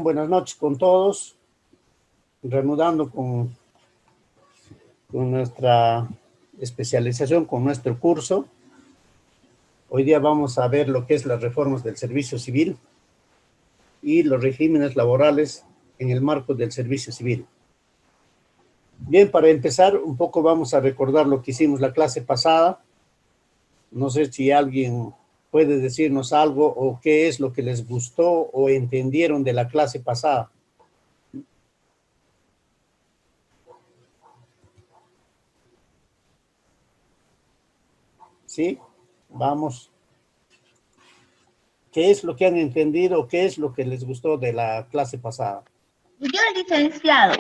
Bien, buenas noches con todos. Reanudando con nuestra especialización, con nuestro curso. Hoy día vamos a ver lo que es las reformas del servicio civil y los regímenes laborales en el marco del servicio civil. Bien, para empezar, un poco vamos a recordar lo que hicimos la clase pasada. No sé si alguien puede decirnos algo o qué es lo que les gustó o entendieron de la clase pasada. ¿Sí? Vamos. ¿Qué es lo que han entendido? ¿Qué es lo que les gustó de la clase pasada? Yo, licenciado.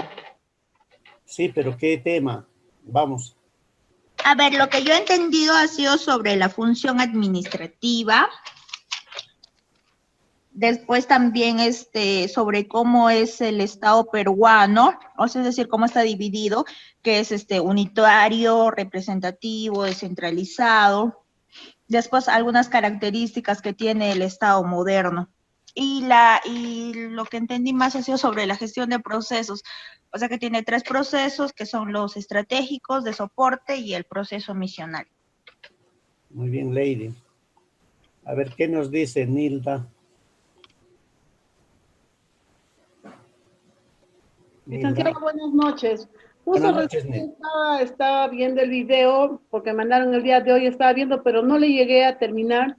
Sí, pero ¿qué tema? Vamos. A ver, lo que yo he entendido ha sido sobre la función administrativa. Después también sobre cómo es el Estado peruano, o sea, es decir, cómo está dividido, que es unitario, representativo, descentralizado. Después algunas características que tiene el Estado moderno. Y lo que entendí más ha sido sobre la gestión de procesos. O sea que tiene 3 procesos que son los estratégicos, de soporte y el proceso misional. Muy bien, Lady. A ver, ¿qué nos dice Nilda? Licenciado, buenas noches. Buenas Justo noches, recién Nilda. estaba viendo el video, porque mandaron el día de hoy, estaba viendo, pero no le llegué a terminar.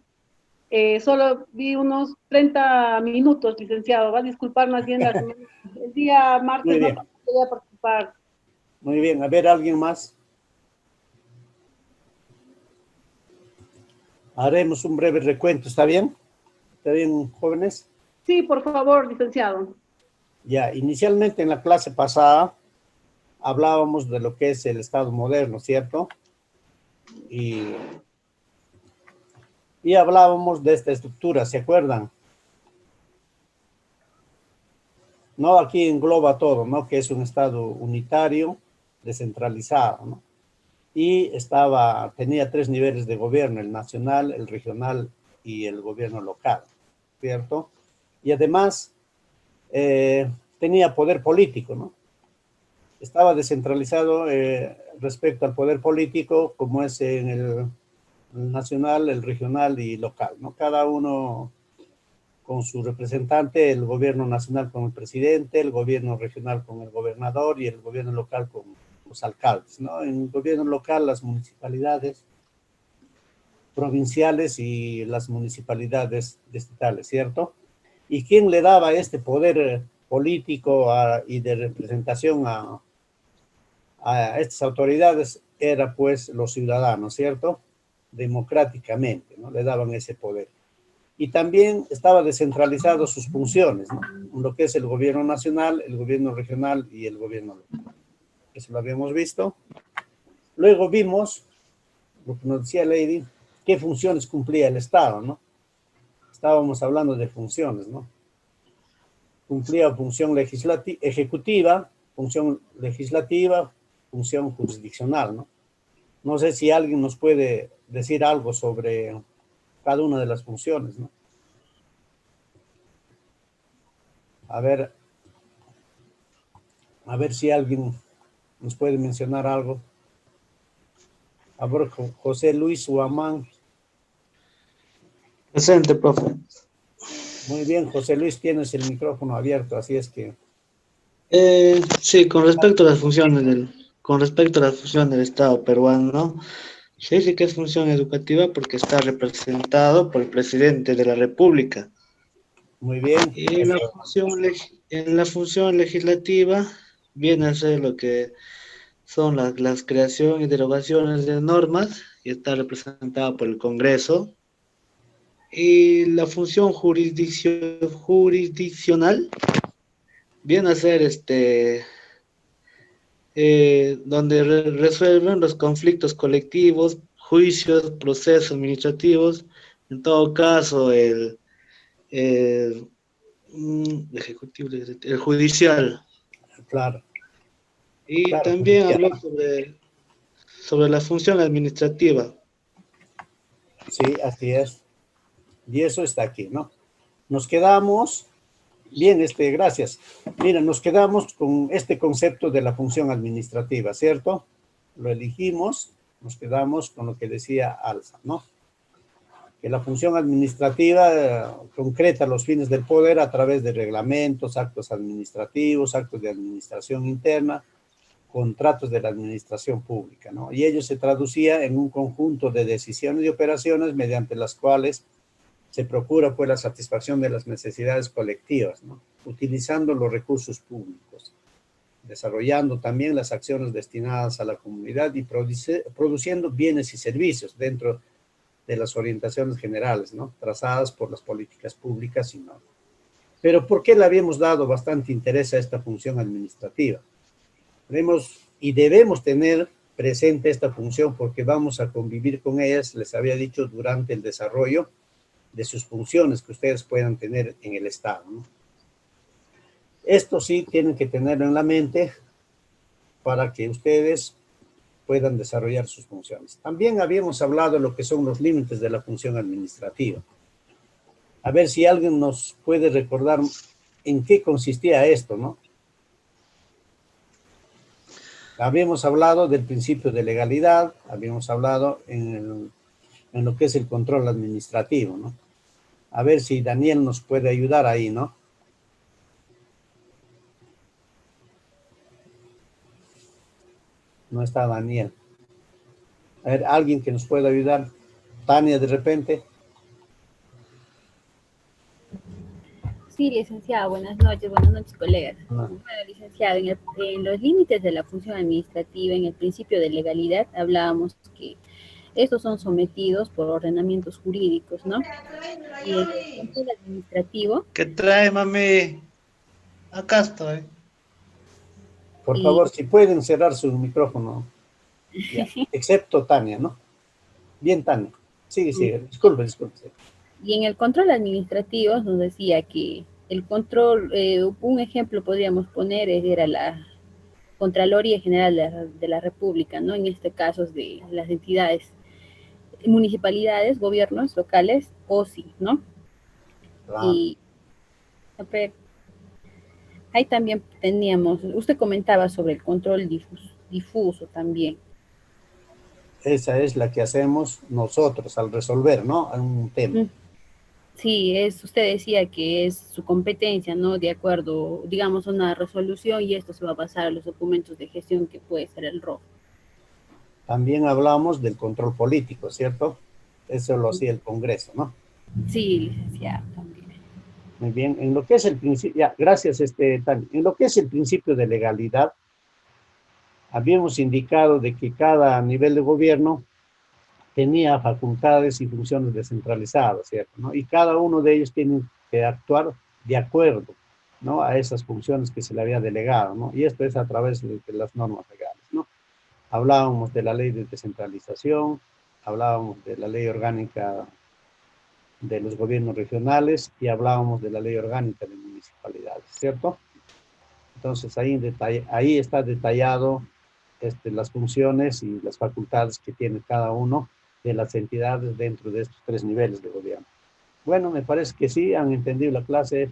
Solo vi unos 30 minutos, licenciado. Va a disculpar más bien el día martes no podía participar. Muy bien, a ver, ¿alguien más? Haremos un breve recuento, ¿está bien? ¿Está bien, jóvenes? Sí, por favor, licenciado. Ya, inicialmente en la clase pasada hablábamos de lo que es el Estado moderno, ¿cierto? Y hablábamos de esta estructura, ¿se acuerdan? No, aquí engloba todo, ¿no? Que es un Estado unitario, descentralizado, ¿no? Y tenía 3 niveles de gobierno, el nacional, el regional y el gobierno local, ¿cierto? Y además tenía poder político, ¿no? Estaba descentralizado respecto al poder político, como es en el nacional, el regional y local, ¿no? Cada uno con su representante, el gobierno nacional con el presidente, el gobierno regional con el gobernador y el gobierno local con los alcaldes, ¿no? En el gobierno local, las municipalidades provinciales y las municipalidades distritales, ¿cierto? ¿Y quién le daba este poder político y de representación a estas autoridades? Era pues los ciudadanos, ¿cierto? Democráticamente, ¿no? Le daban ese poder. Y también estaba descentralizado sus funciones, ¿no? Lo que es el gobierno nacional, el gobierno regional y el gobierno local. Eso lo habíamos visto. Luego vimos, lo que nos decía Lady, qué funciones cumplía el Estado, ¿no? Estábamos hablando de funciones, ¿no? Cumplía función ejecutiva, función legislativa, función jurisdiccional, ¿no? No sé si alguien nos puede decir algo sobre cada una de las funciones, ¿no? A ver si alguien nos puede mencionar algo. A ver, José Luis Huamán. Presente, profe. Muy bien, José Luis, tienes el micrófono abierto, así es que... Sí, con respecto a las funciones del Estado peruano, ¿no? Se dice que es función educativa porque está representado por el presidente de la República. Muy bien. Y en la función legislativa viene a ser lo que son las creaciones y derogaciones de normas y está representada por el Congreso. Y la función jurisdiccional viene a ser donde resuelven los conflictos colectivos, juicios, procesos administrativos, en todo caso ejecutivo, el judicial. Claro. Y Claro, también judicial. habló sobre la función administrativa. Sí, así es. Y eso está aquí, ¿no? Nos quedamos Bien, gracias. Mira, nos quedamos con este concepto de la función administrativa, ¿cierto? Lo elegimos, nos quedamos con lo que decía Alza, ¿no? Que la función administrativa concreta los fines del poder a través de reglamentos, actos administrativos, actos de administración interna, contratos de la administración pública, ¿no? Y ello se traducía en un conjunto de decisiones y operaciones mediante las cuales se procura pues la satisfacción de las necesidades colectivas, ¿no? Utilizando los recursos públicos, desarrollando también las acciones destinadas a la comunidad y produciendo bienes y servicios dentro de las orientaciones generales, ¿no? Trazadas por las políticas públicas y no. Pero ¿por qué le habíamos dado bastante interés a esta función administrativa? Debemos tener presente esta función porque vamos a convivir con ellas, les había dicho, durante el desarrollo de sus funciones que ustedes puedan tener en el Estado, ¿no? Esto sí tienen que tenerlo en la mente para que ustedes puedan desarrollar sus funciones. También habíamos hablado de lo que son los límites de la función administrativa. A ver si alguien nos puede recordar en qué consistía esto, ¿no? Habíamos hablado del principio de legalidad, habíamos hablado en lo que es el control administrativo, ¿no? A ver si Daniel nos puede ayudar ahí, ¿no? No está Daniel. A ver, alguien que nos pueda ayudar. Tania, de repente. Sí, licenciado, buenos noches, colegas. Bueno, licenciado, en los límites de la función administrativa, en el principio de legalidad, hablábamos que estos son sometidos por ordenamientos jurídicos, ¿no? Y en el control administrativo... ¿Qué trae, mami? Acá estoy. Por favor, si pueden cerrar su micrófono. Ya, excepto Tania, ¿no? Bien, Tania. Sigue. Disculpe. Y en el control administrativo nos decía que el control, un ejemplo podríamos poner, era la Contraloría General de la República, ¿no? En este caso de las entidades, municipalidades, gobiernos locales, OSI, ¿no? Claro. Y a ver, ahí también teníamos, usted comentaba sobre el control difuso también. Esa es la que hacemos nosotros al resolver, ¿no? Un tema. Sí, usted decía que es su competencia, ¿no? De acuerdo, digamos, a una resolución y esto se va a pasar a los documentos de gestión que puede ser el ROF. También hablamos del control político, ¿cierto? Eso lo hacía el Congreso, ¿no? Sí, licenciado, también. Muy bien. En lo que es el principio, ya, gracias, Tania. En lo que es el principio de legalidad, habíamos indicado de que cada nivel de gobierno tenía facultades y funciones descentralizadas, ¿cierto? ¿No? Y cada uno de ellos tiene que actuar de acuerdo, ¿no? A esas funciones que se le había delegado, ¿no? Y esto es a través de las normas legales, ¿no? Hablábamos de la ley de descentralización, hablábamos de la ley orgánica de los gobiernos regionales y hablábamos de la ley orgánica de municipalidades, ¿cierto? Entonces ahí está detallado las funciones y las facultades que tiene cada uno de las entidades dentro de estos 3 niveles de gobierno. Bueno, me parece que sí, han entendido la clase.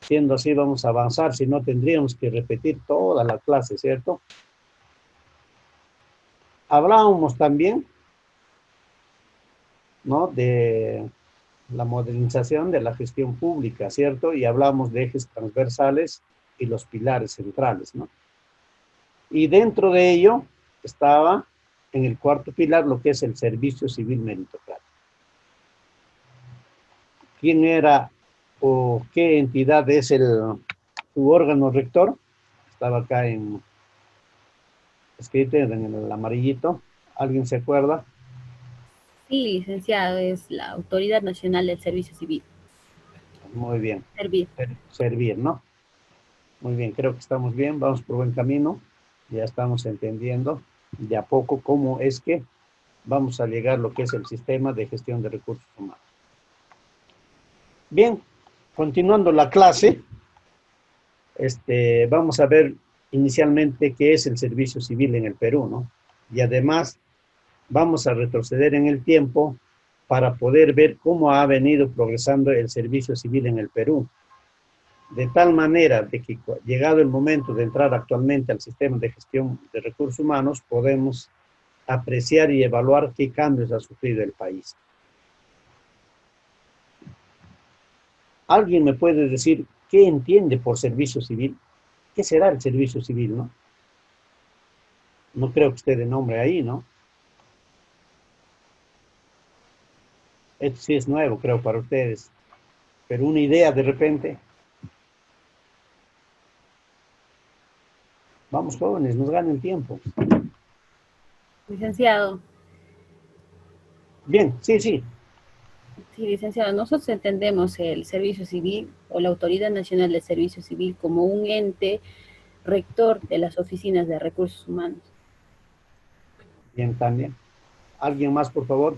Siendo así, vamos a avanzar, si no tendríamos que repetir toda la clase, ¿cierto? Hablábamos también, ¿no? De la modernización de la gestión pública, ¿cierto? Y hablamos de ejes transversales y los pilares centrales, ¿no? Y dentro de ello estaba en el 4º pilar lo que es el servicio civil meritocrático. ¿Quién era o qué entidad es su órgano rector? Estaba acá escrito en el amarillito. ¿Alguien se acuerda? Sí, licenciado, es la Autoridad Nacional del Servicio Civil. Muy bien. Servir, ¿no? Muy bien, creo que estamos bien, vamos por buen camino. Ya estamos entendiendo de a poco cómo es que vamos a llegar a lo que es el sistema de gestión de recursos humanos. Bien, continuando la clase, vamos a ver inicialmente qué es el servicio civil en el Perú, ¿no? Y además vamos a retroceder en el tiempo para poder ver cómo ha venido progresando el servicio civil en el Perú. de tal manera de que llegado el momento de entrar actualmente al sistema de gestión de recursos humanos, podemos apreciar y evaluar qué cambios ha sufrido el país. ¿Alguien me puede decir qué entiende por servicio civil? ¿Qué será el servicio civil, no? No creo que esté de nombre ahí, ¿no? Esto sí es nuevo, creo, para ustedes. Pero una idea de repente. Vamos, jóvenes, nos ganen tiempo. Licenciado. Bien, sí. Sí, licenciado, nosotros entendemos el servicio civil o la Autoridad Nacional de Servicio Civil como un ente rector de las oficinas de recursos humanos. Bien, también. ¿Alguien más, por favor?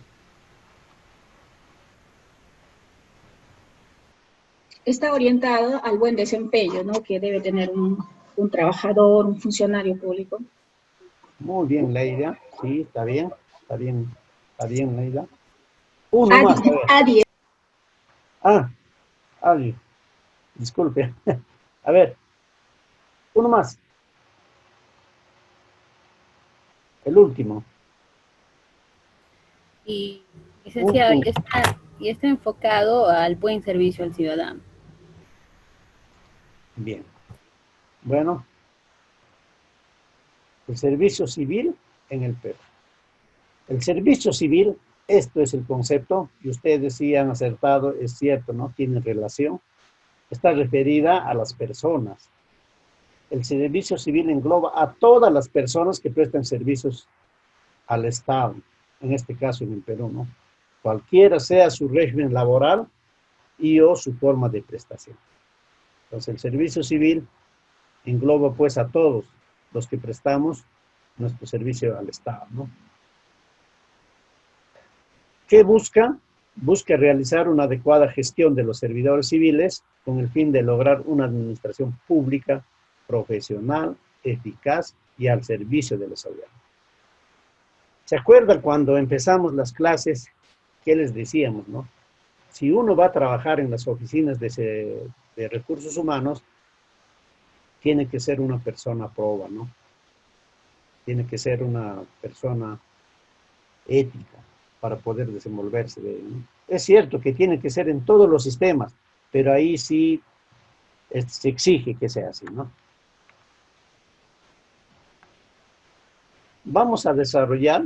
Está orientado al buen desempeño, ¿no?, que debe tener un trabajador, un funcionario público. Muy bien, Leida. Sí, está bien, Leida. Uno más, a ver. Adi. Adi. Disculpe. A ver. Uno más. El último. Y, licenciado, y está enfocado al buen servicio al ciudadano. Bien. Bueno. El servicio civil en el Perú. El servicio civil, esto es el concepto, y ustedes sí han acertado, es cierto, ¿no? Tiene relación. Está referida a las personas. El servicio civil engloba a todas las personas que prestan servicios al Estado, en este caso en el Perú, ¿no? Cualquiera sea su régimen laboral y o su forma de prestación. Entonces, el servicio civil engloba pues a todos los que prestamos nuestro servicio al Estado, ¿no? ¿Qué busca? Busca realizar una adecuada gestión de los servidores civiles con el fin de lograr una administración pública, profesional, eficaz y al servicio de los ciudadanos. ¿Se acuerdan cuando empezamos las clases? ¿Qué les decíamos, no? Si uno va a trabajar en las oficinas de recursos humanos, tiene que ser una persona proba, ¿no? Tiene que ser una persona ética para poder desenvolverse. ¿No? Es cierto que tiene que ser en todos los sistemas, pero ahí sí se exige que sea así, ¿no? Vamos a desarrollar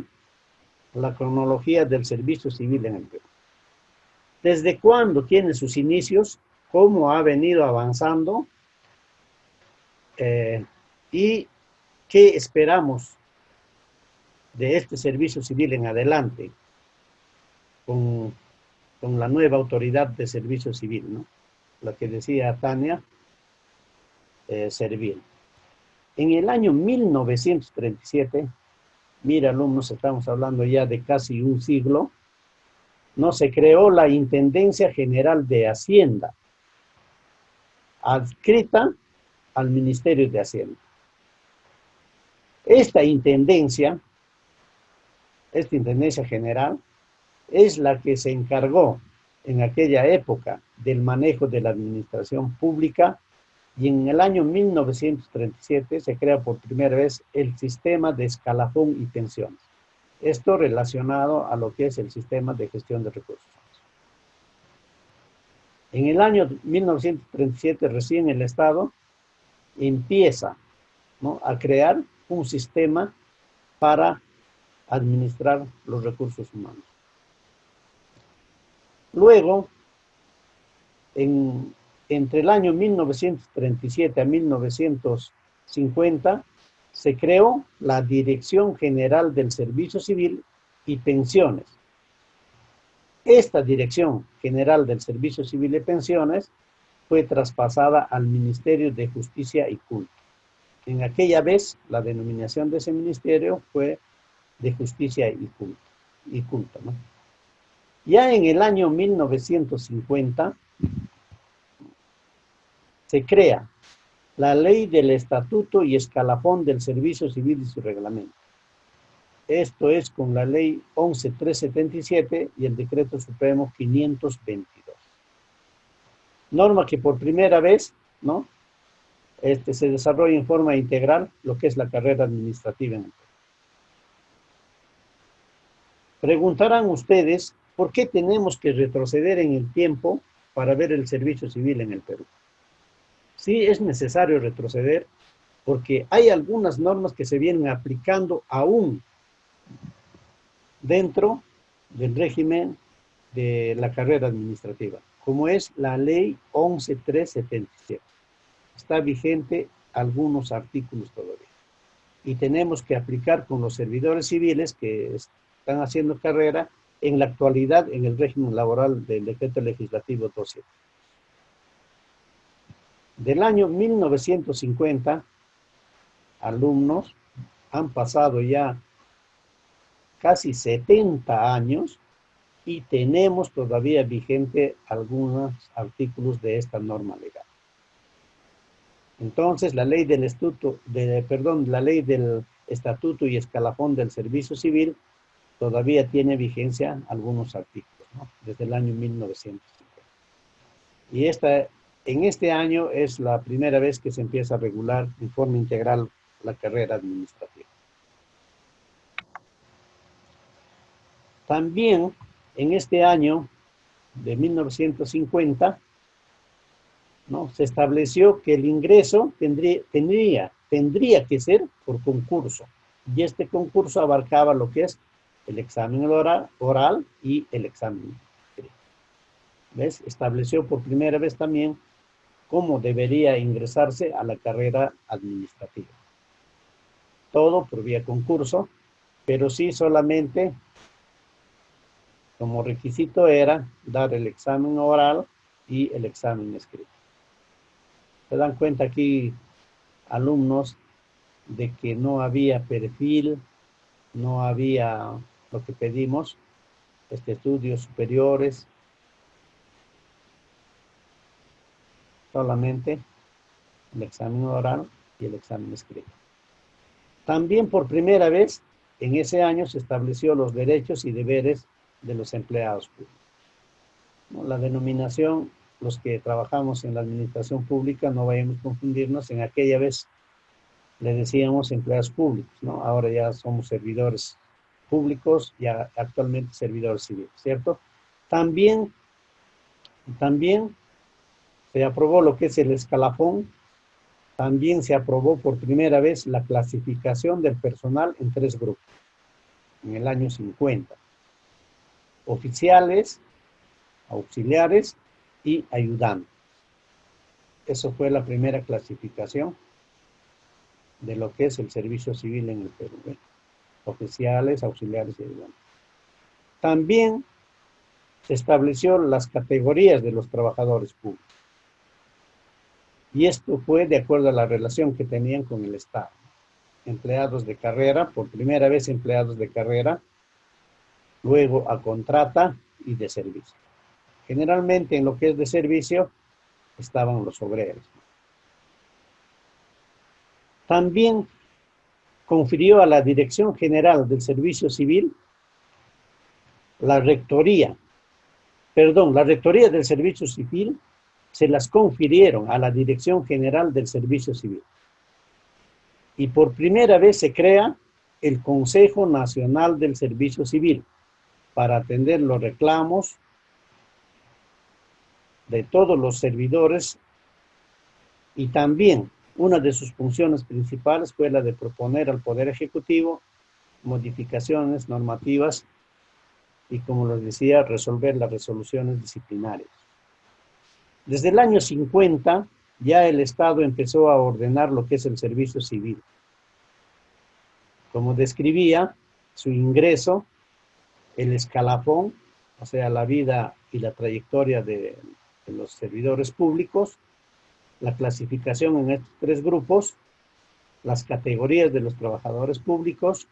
la cronología del servicio civil en el Perú. ¿Desde cuándo tiene sus inicios? ¿Cómo ha venido avanzando? ¿Y qué esperamos de este servicio civil en adelante con la nueva autoridad de servicio civil, ¿no? La que decía Tania, Servil. En el año 1937, mira, alumnos, estamos hablando ya de casi un siglo, no se creó la Intendencia General de Hacienda, adscrita al Ministerio de Hacienda. Esta Intendencia General es la que se encargó en aquella época del manejo de la administración pública y en el año 1937 se crea por primera vez el sistema de escalafón y pensiones. Esto relacionado a lo que es el sistema de gestión de recursos. En el año 1937 recién el Estado empieza, ¿no?, a crear un sistema para administrar los recursos humanos. Luego, entre el año 1937 a 1950, se creó la Dirección General del Servicio Civil y Pensiones. Esta Dirección General del Servicio Civil y Pensiones fue traspasada al Ministerio de Justicia y Culto. En aquella vez, la denominación de ese ministerio fue de Justicia y Culto, ¿no? Ya en el año 1950 se crea la Ley del Estatuto y Escalafón del Servicio Civil y su reglamento. Esto es con la Ley 11.377 y el Decreto Supremo 522. Norma que por primera vez ¿no? Se desarrolla en forma integral lo que es la carrera administrativa en el Perú. Preguntarán ustedes, ¿por qué tenemos que retroceder en el tiempo para ver el servicio civil en el Perú? Sí, es necesario retroceder porque hay algunas normas que se vienen aplicando aún dentro del régimen de la carrera administrativa, como es la ley 11.377. Está vigente algunos artículos todavía. Y tenemos que aplicar con los servidores civiles que están haciendo carrera en la actualidad en el régimen laboral del decreto legislativo 27. Del año 1950, alumnos, han pasado ya casi 70 años y tenemos todavía vigente algunos artículos de esta norma legal. Entonces, la ley del estatuto y escalafón del servicio civil todavía tiene vigencia algunos artículos, ¿no? Desde el año 1950. Y en este año es la primera vez que se empieza a regular de forma integral la carrera administrativa. También en este año de 1950, ¿no?, se estableció que el ingreso tendría que ser por concurso. Y este concurso abarcaba lo que es el examen oral y el examen escrito. ¿Ves? Estableció por primera vez también cómo debería ingresarse a la carrera administrativa. Todo por vía concurso, pero sí solamente como requisito era dar el examen oral y el examen escrito. Se dan cuenta aquí, alumnos, de que no había perfil, no había lo que pedimos, estudios superiores, solamente el examen oral y el examen escrito. También por primera vez en ese año se estableció los derechos y deberes de los empleados públicos, ¿no? La denominación, los que trabajamos en la administración pública, no vayamos a confundirnos, en aquella vez le decíamos empleados públicos, ¿no? Ahora ya somos servidores públicos, ya actualmente servidores civiles, ¿cierto? También se aprobó lo que es el escalafón, también se aprobó por primera vez la clasificación del personal en 3 grupos, en el año 50. Oficiales, auxiliares y ayudantes. Eso fue la primera clasificación de lo que es el servicio civil en el Perú, ¿eh? Oficiales, auxiliares y ayudantes. También se estableció las categorías de los trabajadores públicos. Y esto fue de acuerdo a la relación que tenían con el Estado. Empleados de carrera, por primera vez empleados de carrera, luego a contrata y de servicio. Generalmente en lo que es de servicio estaban los obreros. También confirió a la Dirección General del Servicio Civil la rectoría del Servicio Civil se las confirieron a la Dirección General del Servicio Civil. Y por primera vez se crea el Consejo Nacional del Servicio Civil para atender los reclamos de todos los servidores, y también una de sus funciones principales fue la de proponer al Poder Ejecutivo modificaciones normativas y, como les decía, resolver las resoluciones disciplinarias. Desde el año 50 ya el Estado empezó a ordenar lo que es el servicio civil. Como describía, su ingreso, el escalafón, o sea, la vida y la trayectoria de los servidores públicos, la clasificación en estos 3 grupos, las categorías de los trabajadores públicos,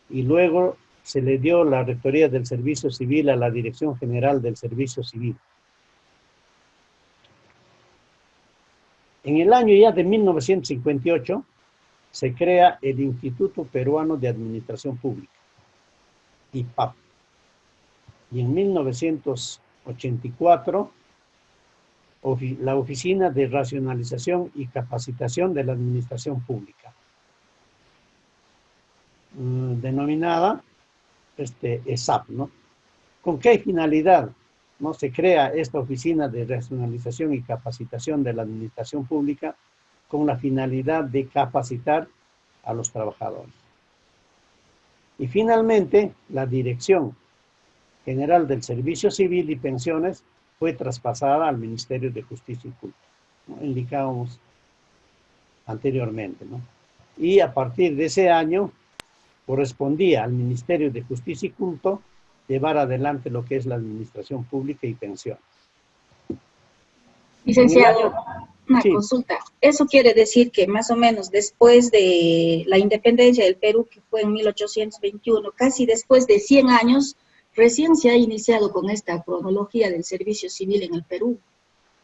y luego se le dio la rectoría del Servicio Civil a la Dirección General del Servicio Civil. En el año ya de 1958 se crea el Instituto Peruano de Administración Pública, IPAP. Y en 1984 la Oficina de Racionalización y Capacitación de la Administración Pública, denominada ESAP, ¿no? ¿Con qué finalidad, no, se crea esta Oficina de Racionalización y Capacitación de la Administración Pública? Con la finalidad de capacitar a los trabajadores. Y finalmente, la Dirección General del Servicio Civil y Pensiones fue traspasada al Ministerio de Justicia y Culto, ¿no? Indicábamos anteriormente, ¿no? Y a partir de ese año correspondía al Ministerio de Justicia y Culto llevar adelante lo que es la administración pública y pensiones. Licenciado, una sí. consulta. Eso quiere decir que más o menos después de la independencia del Perú, que fue en 1821, casi después de 100 años, recién se ha iniciado con esta cronología del servicio civil en el Perú.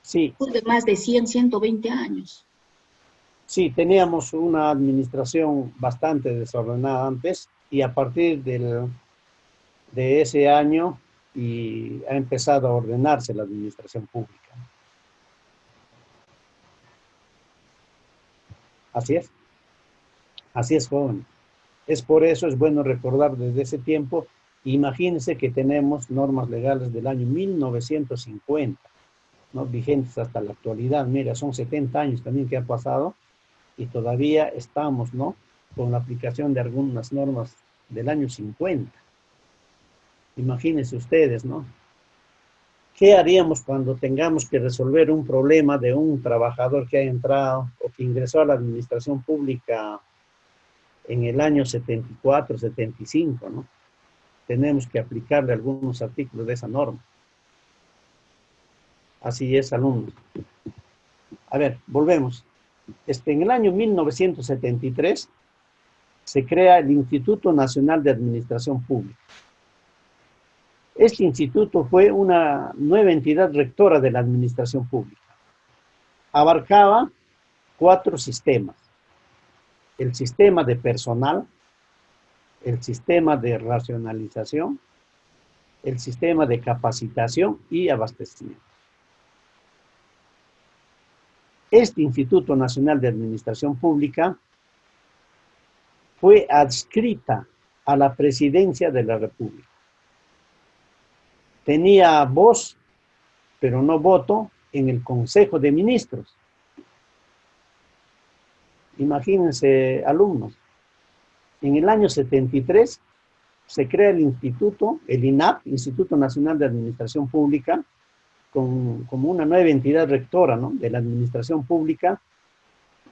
Sí. Después de más de 100, 120 años. Sí, teníamos una administración bastante desordenada antes y a partir de ese año y ha empezado a ordenarse la administración pública. Así es, joven. Es por eso, es bueno recordar desde ese tiempo. Imagínense que tenemos normas legales del año 1950, ¿no? Vigentes hasta la actualidad. Mira, son 70 años también que ha pasado y todavía estamos, ¿no?, con la aplicación de algunas normas del año 50. Imagínense ustedes, ¿no? ¿Qué haríamos cuando tengamos que resolver un problema de un trabajador que ha entrado o que ingresó a la administración pública en el año 74, 75, ¿no? Tenemos que aplicarle algunos artículos de esa norma. Así es, alumnos. A ver, volvemos. En el año 1973 se crea el Instituto Nacional de Administración Pública. Este instituto fue una nueva entidad rectora de la administración pública. Abarcaba 4 sistemas: el sistema de personal, el sistema de racionalización, el sistema de capacitación y abastecimiento. Este Instituto Nacional de Administración Pública fue adscrita a la Presidencia de la República. Tenía voz, pero no voto, en el Consejo de Ministros. Imagínense, alumnos, en el año 73 se crea el instituto, el INAP, Instituto Nacional de Administración Pública, como una nueva entidad rectora, ¿no?, de la administración pública,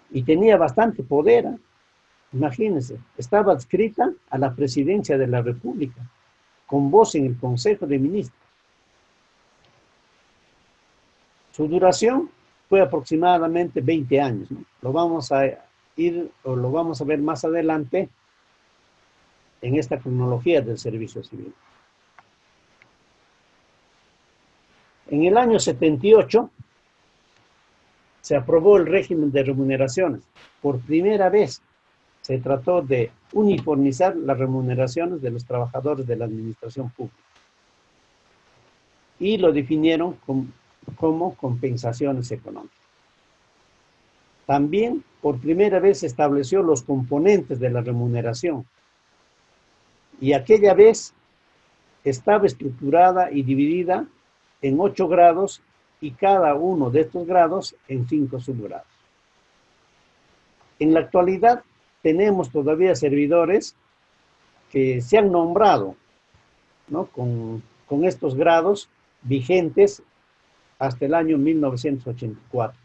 y tenía bastante poder, ¿eh? Imagínense, estaba adscrita a la Presidencia de la República, con voz en el Consejo de Ministros. Su duración fue aproximadamente 20 años, ¿no? Lo vamos a ver más adelante en esta cronología del servicio civil. En el año 78 se aprobó el régimen de remuneraciones. Por primera vez se trató de uniformizar las remuneraciones de los trabajadores de la administración pública y lo definieron como compensaciones económicas. También por primera vez se estableció los componentes de la remuneración y aquella vez estaba estructurada y dividida en 8 grados y cada uno de estos grados en 5 subgrados. En la actualidad tenemos todavía servidores que se han nombrado, ¿no?, con estos grados vigentes hasta el año 1984.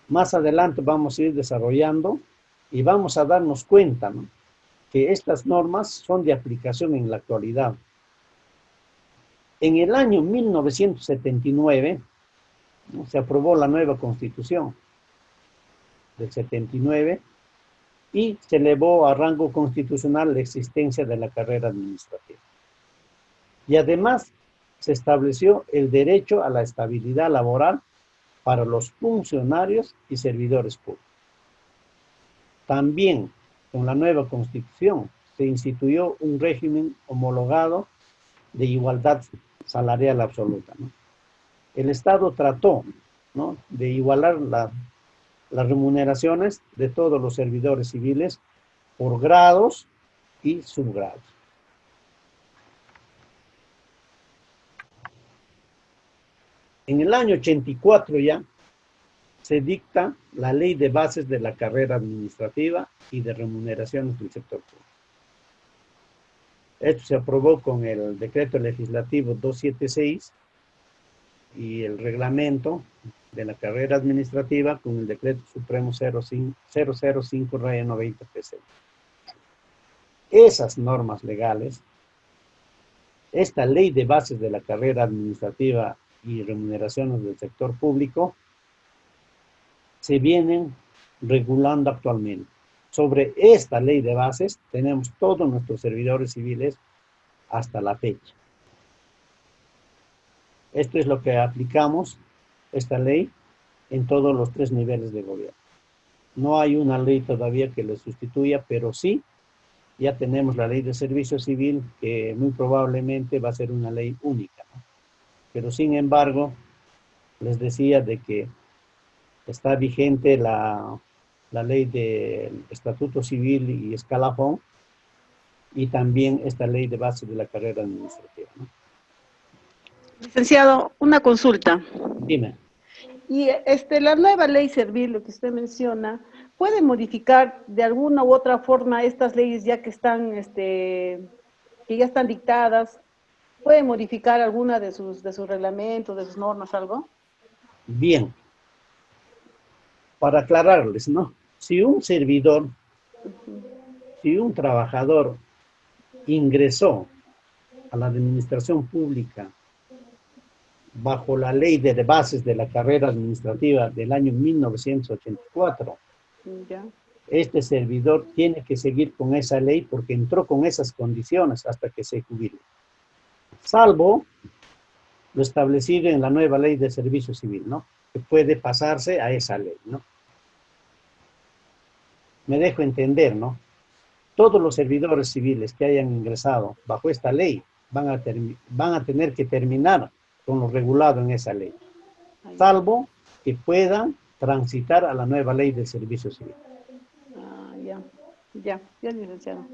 Más adelante vamos a ir desarrollando y vamos a darnos cuenta, ¿no?, que estas normas son de aplicación en la actualidad. En el año 1979, ¿no?, se aprobó la nueva Constitución del 79 y se elevó a rango constitucional la existencia de la carrera administrativa. Y además se estableció el derecho a la estabilidad laboral para los funcionarios y servidores públicos. También con la nueva Constitución se instituyó un régimen homologado de igualdad salarial absoluta, ¿no? el Estado trató, ¿no?, de igualar las remuneraciones de todos los servidores civiles por grados y subgrados. En el año 84 ya se dicta la Ley de Bases de la Carrera Administrativa y de Remuneraciones del Sector Público. Esto se aprobó con el Decreto Legislativo 276 y el Reglamento de la Carrera Administrativa con el Decreto Supremo 005/90 Esas normas legales, esta Ley de Bases de la Carrera Administrativa y Remuneraciones del Sector Público, se vienen regulando actualmente. Sobre esta ley de bases tenemos todos nuestros servidores civiles hasta la fecha. Esto es lo que aplicamos, esta ley, en todos los 3 niveles de gobierno. No hay una ley todavía que le sustituya, pero sí, ya tenemos la ley de servicio civil, que muy probablemente va a ser una ley única, ¿no? Pero sin embargo, les decía de que está vigente la ley del Estatuto Civil y Escalafón, y también esta ley de base de la carrera administrativa, ¿no? Licenciado, una consulta. Dime. Y la nueva ley servil, lo que usted menciona, ¿puede modificar de alguna u otra forma estas leyes ya que están, que ya están dictadas? ¿Puede modificar alguna de sus reglamentos, de sus normas, algo? Bien. Para aclararles, ¿no? Si un servidor, si un trabajador ingresó a la administración pública bajo la ley de bases de la carrera administrativa del año 1984, Ya. este servidor tiene que seguir con esa ley porque entró con esas condiciones hasta que se jubile. Salvo lo establecido en la nueva ley de servicio civil, ¿no? Que puede pasarse a esa ley, ¿no? Me dejo entender, ¿no? Todos los servidores civiles que hayan ingresado bajo esta ley van a tener que terminar con lo regulado en esa ley, salvo que puedan transitar a la nueva ley del servicio civil. Ya, licenciado.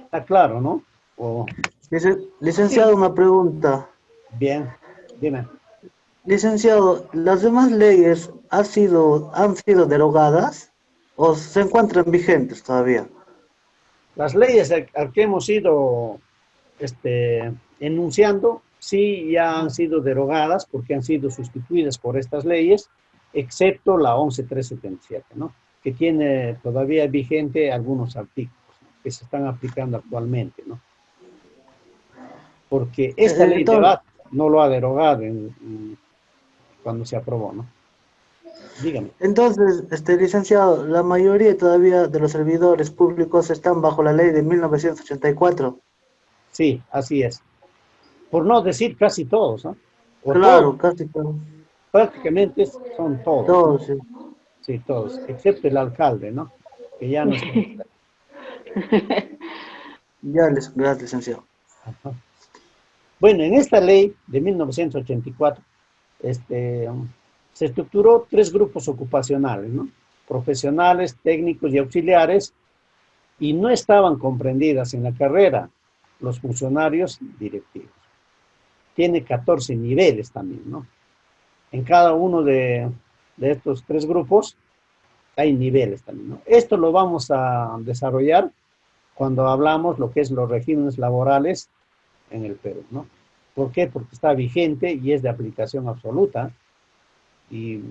Está claro, ¿no? Licenciado, una pregunta. Bien, dime. Licenciado, ¿las demás leyes han sido derogadas o se encuentran vigentes todavía? Las leyes al que hemos ido enunciando, sí ya han sido derogadas porque han sido sustituidas por estas leyes, excepto la 11377, ¿no? Que tiene todavía vigente algunos artículos, ¿no?, que se están aplicando actualmente, ¿no? Porque esta ley de base no lo ha derogado cuando se aprobó, ¿no? Dígame. Entonces, licenciado, la mayoría todavía de los servidores públicos están bajo la ley de 1984. Sí, así es. Por no decir casi todos, ¿no? O claro, todos. casi todos. Prácticamente son todos. Todos, ¿no? sí. Sí, todos, excepto el alcalde, ¿no? Que ya no está. Gracias, licenciado. Ajá. Bueno, en esta ley de 1984, se estructuró 3 grupos ocupacionales, ¿no? Profesionales, técnicos y auxiliares, y no estaban comprendidas en la carrera los funcionarios directivos. Tiene 14 niveles también, ¿no? En cada uno de estos 3 grupos hay niveles también, ¿no? Esto lo vamos a desarrollar cuando hablamos lo que es los regímenes laborales en el Perú, ¿no? ¿Por qué? Porque está vigente y es de aplicación absoluta, y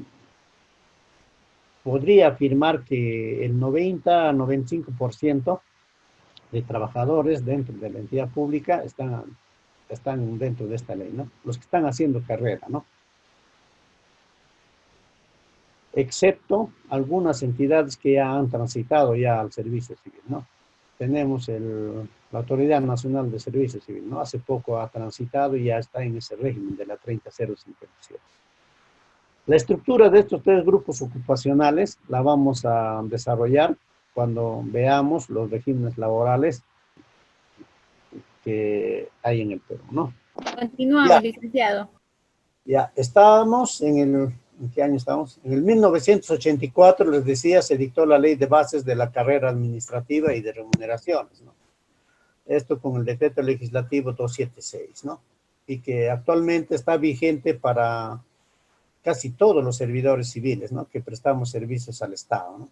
podría afirmar que el 90 a 95% de trabajadores dentro de la entidad pública están dentro de esta ley, ¿no? Los que están haciendo carrera, ¿no? Excepto algunas entidades que ya han transitado ya al servicio civil, ¿no? Tenemos la Autoridad Nacional de Servicio Civil, ¿no? Hace poco ha transitado y ya está en ese régimen de la 30057. La estructura de estos 3 grupos ocupacionales la vamos a desarrollar cuando veamos los regímenes laborales que hay en el Perú, ¿no? Continuamos, licenciado. Ya, estábamos ¿en qué año estamos? En el 1984, les decía, se dictó la ley de bases de la carrera administrativa y de remuneraciones, ¿no? Esto con el decreto legislativo 276, ¿no? Y que actualmente está vigente para casi todos los servidores civiles, ¿no? Que prestamos servicios al Estado, ¿no?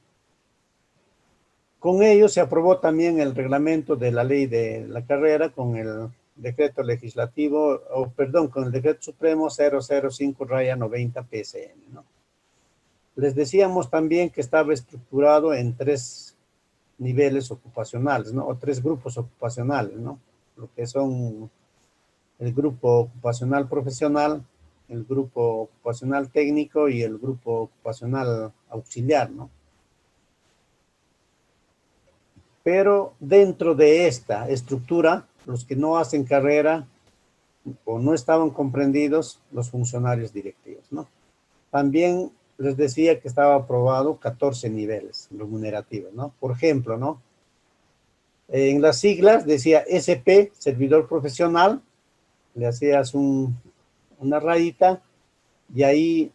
Con ello se aprobó también el reglamento de la ley de la carrera con el decreto legislativo, con el decreto supremo 005-90 PSN, ¿no? Les decíamos también que estaba estructurado en 3 niveles ocupacionales, ¿no? O 3 grupos ocupacionales, ¿no? Lo que son el grupo ocupacional profesional, el grupo ocupacional técnico y el grupo ocupacional auxiliar, ¿no? Pero dentro de esta estructura, los que no hacen carrera o no estaban comprendidos, los funcionarios directivos, ¿no? También les decía que estaba aprobado 14 niveles remunerativos, ¿no? Por ejemplo, ¿no? En las siglas decía SP, servidor profesional, le hacías una rayita y ahí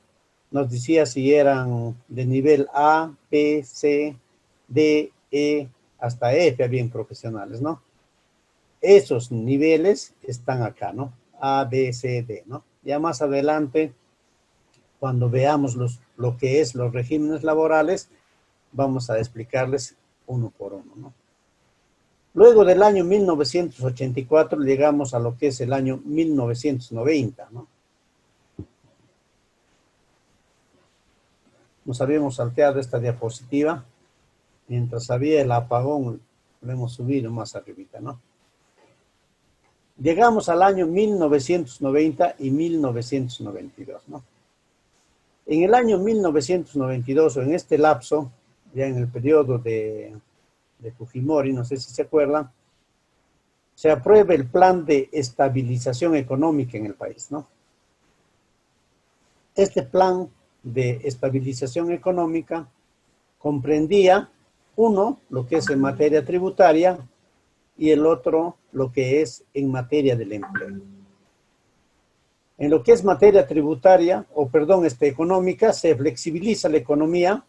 nos decía si eran de nivel A, B, C, D, E, hasta F, habían profesionales, ¿no? Esos niveles están acá, ¿no? A, B, C, D, ¿no? Ya más adelante, cuando veamos lo que es los regímenes laborales, vamos a explicarles uno por uno, ¿no? Luego del año 1984 llegamos a lo que es el año 1990, ¿no? Nos habíamos salteado esta diapositiva. Mientras había el apagón, lo hemos subido más arribita, ¿no? Llegamos al año 1990 y 1992, ¿no? En el año 1992, o en este lapso, ya en el periodo de Fujimori, no sé si se acuerdan, se aprueba el plan de estabilización económica en el país, ¿no? Este plan de estabilización económica comprendía, uno, lo que es en materia tributaria, y el otro, lo que es en materia del empleo. En lo que es materia tributaria, económica, se flexibiliza la economía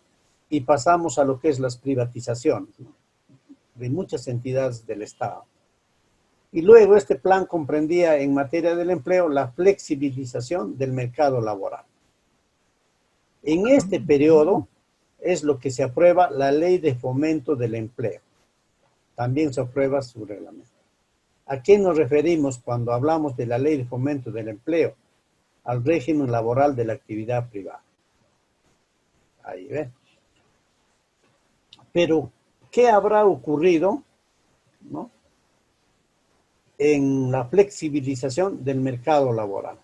y pasamos a lo que es las privatizaciones, ¿no? De muchas entidades del Estado. Y luego este plan comprendía en materia del empleo la flexibilización del mercado laboral. En este periodo es lo que se aprueba la Ley de Fomento del Empleo. También se aprueba su reglamento. ¿A qué nos referimos cuando hablamos de la Ley de Fomento del Empleo? Al régimen laboral de la actividad privada. Ahí ven. Pero, ¿qué habrá ocurrido, ¿no?, en la flexibilización del mercado laboral?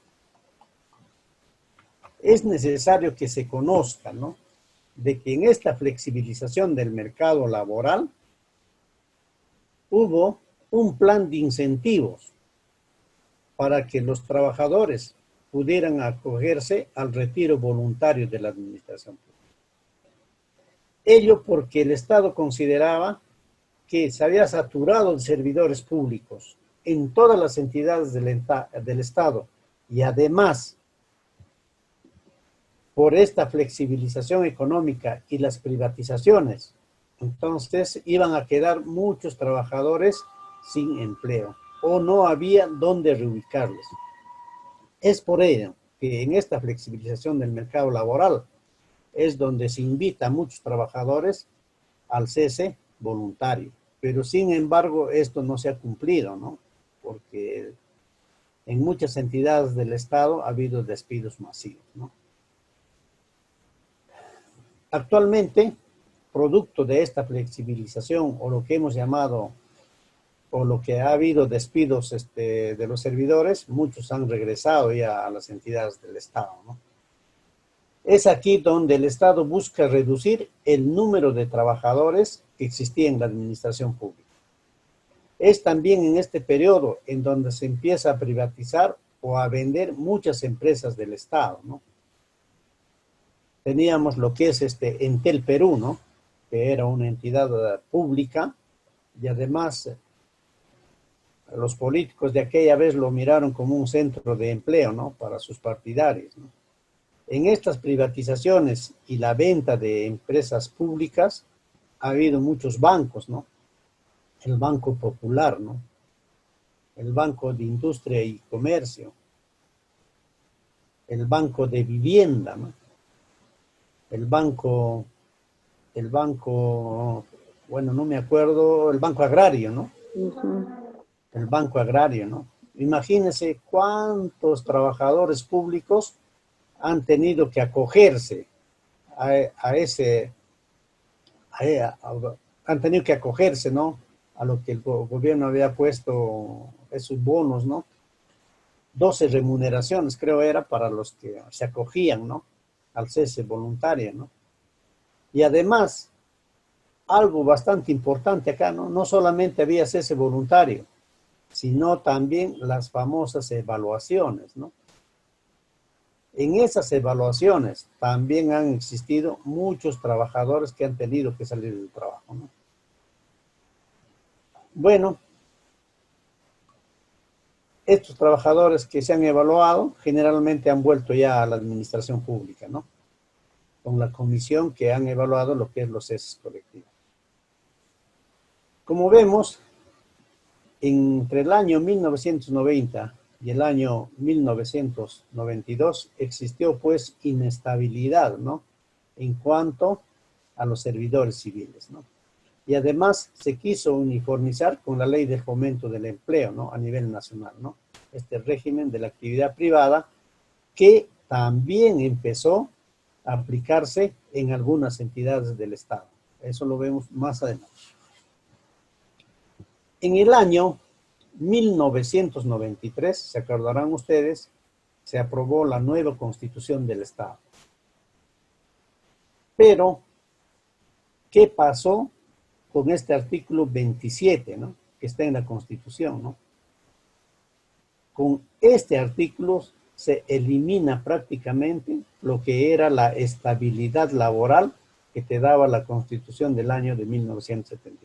Es necesario que se conozca, ¿no?, de que en esta flexibilización del mercado laboral hubo un plan de incentivos para que los trabajadores pudieran acogerse al retiro voluntario de la administración pública. Ello porque el Estado consideraba que se había saturado de servidores públicos en todas las entidades del Estado y además por esta flexibilización económica y las privatizaciones, entonces iban a quedar muchos trabajadores sin empleo o no había dónde reubicarles. Es por ello que en esta flexibilización del mercado laboral es donde se invita a muchos trabajadores al cese voluntario. Pero sin embargo esto no se ha cumplido, ¿no? Porque en muchas entidades del Estado ha habido despidos masivos, ¿no? Actualmente, producto de esta flexibilización o lo que hemos llamado o lo que ha habido despidos de los servidores, muchos han regresado ya a las entidades del Estado, ¿no? Es aquí donde el Estado busca reducir el número de trabajadores que existía en la administración pública. Es también en este periodo en donde se empieza a privatizar o a vender muchas empresas del Estado, ¿no? Teníamos lo que es Entel Perú, ¿no?, que era una entidad pública y además los políticos de aquella vez lo miraron como un centro de empleo, ¿no? Para sus partidarios, ¿no? En estas privatizaciones y la venta de empresas públicas ha habido muchos bancos, ¿no? El Banco Popular, ¿no? El Banco de Industria y Comercio, el Banco de Vivienda, ¿no? El banco, bueno, no me acuerdo, el Banco Agrario, ¿no? El Banco Agrario, ¿no? Imagínense cuántos trabajadores públicos han tenido que acogerse han tenido que acogerse, ¿no? A lo que el gobierno había puesto esos bonos, ¿no? 12 remuneraciones, creo era, para los que se acogían, ¿no? Al cese voluntario, ¿no? Y además, algo bastante importante acá, ¿no? No solamente había cese voluntario, sino también las famosas evaluaciones, ¿no? En esas evaluaciones también han existido muchos trabajadores que han tenido que salir del trabajo, ¿no? Bueno, estos trabajadores que se han evaluado generalmente han vuelto ya a la administración pública, ¿no? Con la comisión que han evaluado lo que es los ceses colectivos. Como vemos, entre el año 1990 y el año 1992 existió pues inestabilidad, ¿no? En cuanto a los servidores civiles, ¿no? Y además se quiso uniformizar con la ley del fomento del empleo, ¿no? A nivel nacional, ¿no? Este régimen de la actividad privada que también empezó a aplicarse en algunas entidades del Estado. Eso lo vemos más adelante. En el año 1993, se acordarán ustedes, se aprobó la nueva Constitución del Estado. Pero, ¿qué pasó con este artículo 27, ¿no? Que está en la Constitución, ¿no? Con este artículo se elimina prácticamente lo que era la estabilidad laboral que te daba la Constitución del año de 1970.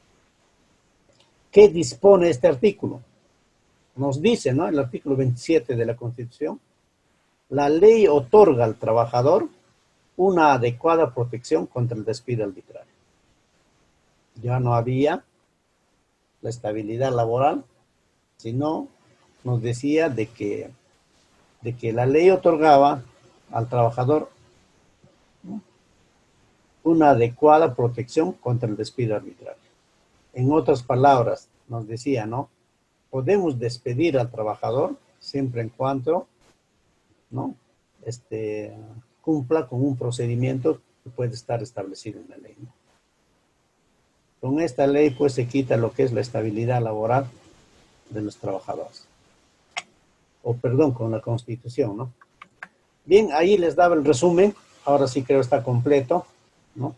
¿Qué dispone este artículo? Nos dice, ¿no? El artículo 27 de la Constitución, la ley otorga al trabajador una adecuada protección contra el despido arbitrario. Ya no había la estabilidad laboral, sino nos decía de que la ley otorgaba al trabajador, ¿no? Una adecuada protección contra el despido arbitrario. En otras palabras, nos decía, ¿no? Podemos despedir al trabajador siempre en cuanto, ¿no? Cumpla con un procedimiento que puede estar establecido en la ley, ¿no? Con esta ley, pues, se quita lo que es la estabilidad laboral de los trabajadores. O, perdón, con la Constitución, ¿no? Bien, ahí les daba el resumen. Ahora sí creo está completo, ¿no?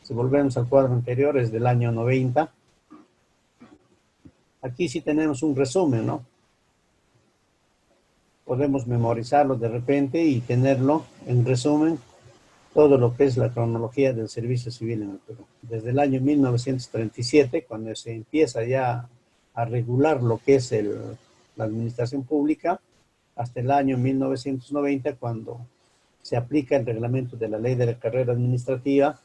Si volvemos al cuadro anterior, es del año 90. Aquí sí tenemos un resumen, ¿no? Podemos memorizarlo de repente y tenerlo en resumen, todo lo que es la cronología del servicio civil en el Perú. Desde el año 1937, cuando se empieza ya a regular lo que es la administración pública, hasta el año 1990, cuando se aplica el reglamento de la ley de la carrera administrativa,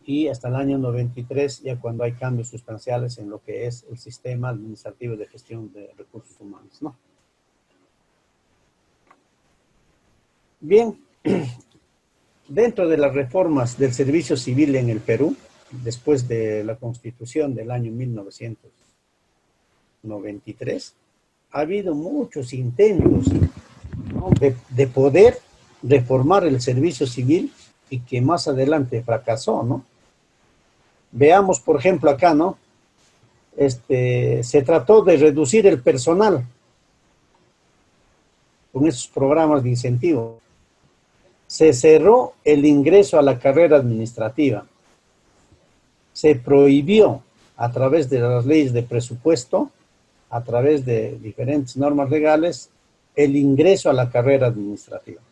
y hasta el año 93, ya cuando hay cambios sustanciales en lo que es el sistema administrativo de gestión de recursos humanos, ¿no? Bien, dentro de las reformas del servicio civil en el Perú, después de la Constitución del año 1993, ha habido muchos intentos, ¿no? de poder reformar el servicio civil y que más adelante fracasó, ¿no? Veamos, por ejemplo, acá, ¿no? Se trató de reducir el personal con esos programas de incentivo. Se cerró el ingreso a la carrera administrativa. Se prohibió a través de las leyes de presupuesto, a través de diferentes normas legales, el ingreso a la carrera administrativa.